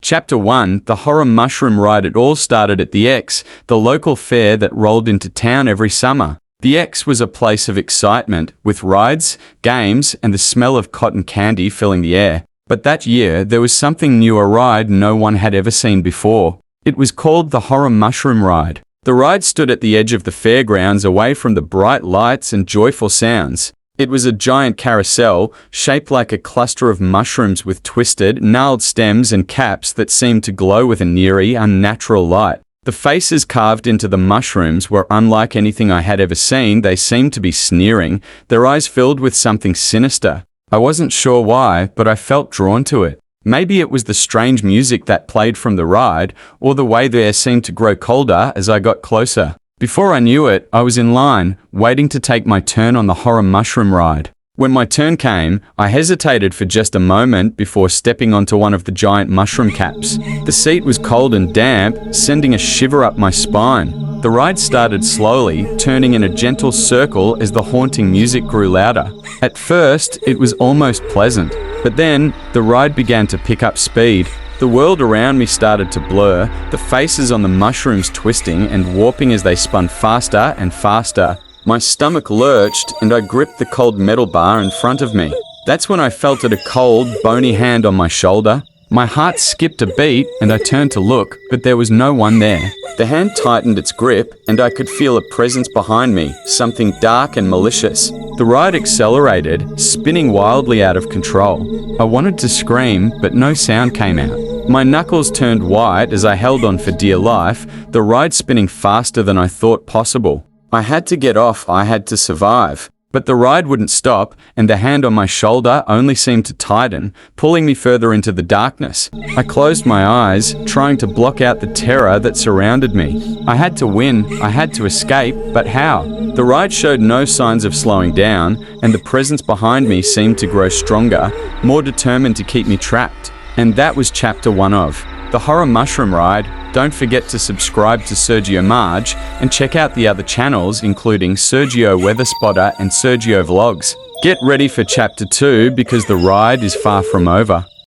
Chapter 1, The Horror Mushroom Ride. It all started at the X, the local fair that rolled into town every summer. The X was a place of excitement, with rides, games, and the smell of cotton candy filling the air. But that year, there was something new, a ride no one had ever seen before. It was called the Horror Mushroom Ride. The ride stood at the edge of the fairgrounds, away from the bright lights and joyful sounds. It was a giant carousel, shaped like a cluster of mushrooms with twisted, gnarled stems and caps that seemed to glow with an eerie, unnatural light. The faces carved into the mushrooms were unlike anything I had ever seen. They seemed to be sneering, their eyes filled with something sinister. I wasn't sure why, but I felt drawn to it. Maybe it was the strange music that played from the ride, or the way the air seemed to grow colder as I got closer. Before I knew it, I was in line, waiting to take my turn on the Horror Mushroom Ride. When my turn came, I hesitated for just a moment before stepping onto one of the giant mushroom caps. The seat was cold and damp, sending a shiver up my spine. The ride started slowly, turning in a gentle circle as the haunting music grew louder. At first, it was almost pleasant, but then the ride began to pick up speed. The world around me started to blur, the faces on the mushrooms twisting and warping as they spun faster and faster. My stomach lurched and I gripped the cold metal bar in front of me. That's when I felt a cold, bony hand on my shoulder. My heart skipped a beat and I turned to look, but there was no one there. The hand tightened its grip and I could feel a presence behind me, something dark and malicious. The ride accelerated, spinning wildly out of control. I wanted to scream, but no sound came out. My knuckles turned white as I held on for dear life, the ride spinning faster than I thought possible. I had to get off, I had to survive. But the ride wouldn't stop, and the hand on my shoulder only seemed to tighten, pulling me further into the darkness. I closed my eyes, trying to block out the terror that surrounded me. I had to win, I had to escape, but how? The ride showed no signs of slowing down, and the presence behind me seemed to grow stronger, more determined to keep me trapped. And that was Chapter 1 of The Horror Mushroom Ride. Don't forget to subscribe to Sergio Marge and check out the other channels including Sergio Weatherspotter and Sergio Vlogs. Get ready for Chapter 2 because the ride is far from over.